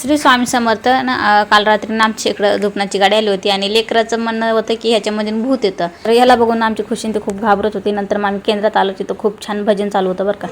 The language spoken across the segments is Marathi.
श्री स्वामी समर्थ ना. काल रात्री आमच्या इकडं दुपनाची गाडी आली होती आणि लेकराचं म्हणणं होतं की ह्याच्यामध्ये भूत येतं. तर याला बघून आमची खुशी ते खूप घाबरत होती. नंतर मग आम्ही केंद्रात आलो, तिथं खूप छान भजन चालू होतं बरं का.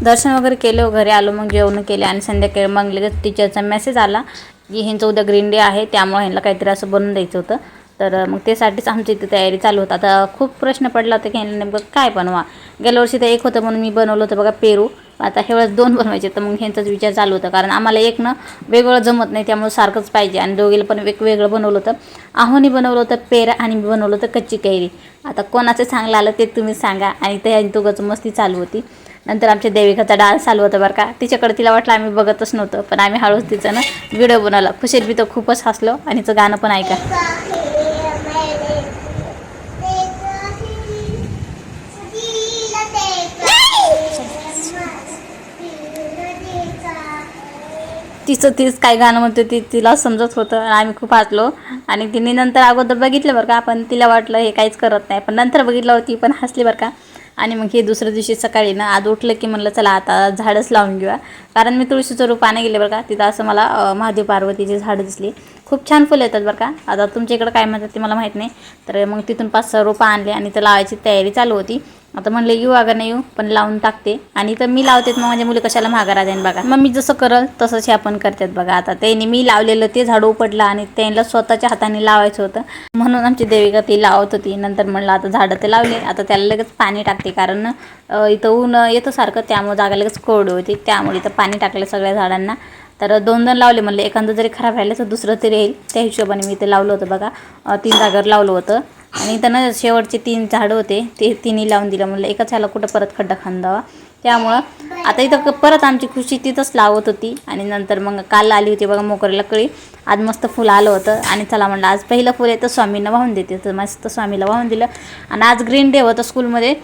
दर्शन वगैरे केलं, घरी आलो, मग जेवण केले आणि संध्याकाळी मग लगेच टीचरचा मेसेज आला की ह्यांचं उद्या ग्रीन डे आहे, त्यामुळे ह्यांना काहीतरी असं बनवून द्यायचं होतं. तर मग त्यासाठीच आमची इथे तयारी चालू होता. आता खूप प्रश्न पडला होता की ह्यांना नेमकं काय बनवा. गेल्या वर्षी तर एक होतं म्हणून मी बनवलं होतं बघा पेरू. आता हे वेळेस 2 बनवायचे. तर मग ह्यांचाच विचार चालू होता, कारण आम्हाला एक ना वेगळं जमत नाही, त्यामुळे सारखंच पाहिजे. आणि दोघीला पण वेगवेगळं बनवलं होतं. आहोनी बनवलं होतं पेरा आणि मी बनवलं होतं कच्ची कैरी. आता कोणाचं चांगलं आलं ते तुम्ही सांगा. आणि त्या दोघांचं मस्ती चालू होती. नंतर आमच्या देविकाचा डान्स चालू होता बरं का. तिच्याकडे तिला वाटलं आम्ही बघतच नव्हतं, पण आम्ही हळूच तिचं ना व्हिडिओ बनवला. खुशीत बी तर खूपच हसलो आणि तिचं गाणं पण ऐका. तिचं तीच काय गाणं म्हणते ती तिला समजत होतं. आम्ही खूप हसलो आणि तिने नंतर अगोदर बघितलं बरं का, पण तिला वाटलं हे काहीच करत नाही. पण नंतर बघितलं ती पण हसली बरं का. आणि मग हे दुसऱ्या दिवशी सकाळी ना आज उठलं की म्हणलं चला आता झाडच लावून घेऊया, कारण मी तुळशीचं रोप आणायला गेले बरं का. तिथं असं मला महादेव पार्वतीची झाडं दिसली. खूप छान फुलं येतात बरं का. आता तुमच्या इकडं काय म्हणतात ते मला माहीत नाही. तर मग तिथून 5-6 रोपं आणले आणि तर लावायची तयारी चालू होती. आता म्हणलं येऊ अगं नाही येऊ, पण लावून टाकते. आणि तर मी लावते मग माझ्या मुली कशाला माघारा देईन बघा. मग मी जसं करल तसंच हे आपण करतात बघा. आता त्यांनी मी लावलेलं ते झाड उपडलं आणि त्यांना स्वतःच्या हाताने लावायचं होतं, म्हणून आमची देविका ती लावत होती. नंतर म्हणलं आता झाडं ते लावले, आता त्याला लगेच पाणी टाकते, कारण इथं ऊन येतं सारखं, त्यामुळे जागा लगेच कोरडी होती. त्यामुळे इथं पाणी टाकलं सगळ्या झाडांना. तर 2 लावले. म्हणलं एखादं जरी खराब राहिलं तर दुसरं तरी येईल, त्या हिशोबाने मी इथे लावलं होतं बघा. 3 जागेवर लावलं होतं. आणि त्यांना शेवटचे 3 झाडं होते ते तिन्ही लावून दिलं. म्हणलं एकाच ह्याला कुठं परत खड्डा खांदावा. त्यामुळं आता इथं परत आमची खुशी तिथंच लावत होती. आणि नंतर मग काल आली होती बघा मोकरीला कळी. आज मस्त फुलं आलं होतं आणि चला म्हणलं आज पहिलं फुल आहे तर स्वामींना वाहून देते. तर मस्त स्वामीला वाहून दिलं. आणि आज ग्रीन डे होतं स्कूलमध्ये,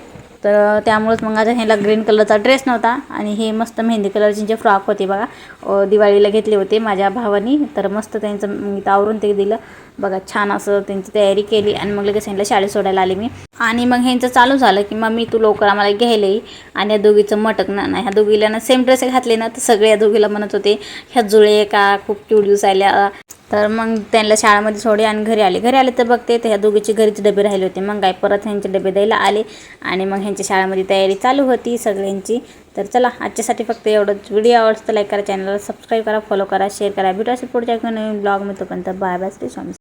तर त्यामुळेच मग आज ह्याला ग्रीन कलरचा ड्रेस नव्हता. आणि हे मस्त मेहंदी कलरचे जे फ्रॉक होते बघा, दिवाळीला घेतले होते माझ्या भावानी. तर मस्त त्यांचं मी आवरून ते दिलं बघा. छान असं त्यांची तयारी केली आणि मग लगेच ह्यांना शाळेत सोडायला आले मी. आणि मग ह्यांचं चालू झालं की मम्मी तू लवकर आम्हाला घ्यायला ये. आणि या दोघीचं मटक ना ह्या दोघीला ना सेम ड्रेस घातले ना, तर सगळे या दोघीला म्हणत होते ह्या जुळे का खूप क्यूट दिसायला. तर मग त्यांना शाळेमध्ये सोडे आणि घरी आले तर बघते तर ह्या दोघीचे घरीचे डबे राहिले होते. मग काय परत ह्यांचे डबे द्यायला आले आणि मग ह्यांच्या शाळेमध्ये तयारी चालू होती सगळ्यांची. तर चला आजच्यासाठी फक्त एवढंच. व्हिडिओ आवडतं तर लाईक करा, चॅनलला सबस्क्राईब करा, फॉलो करा, शेअर करा. भेटू असेल पुढच्या नवीन ब्लॉग मी. तोपर्यंत बाय बाय. श्री स्वामी.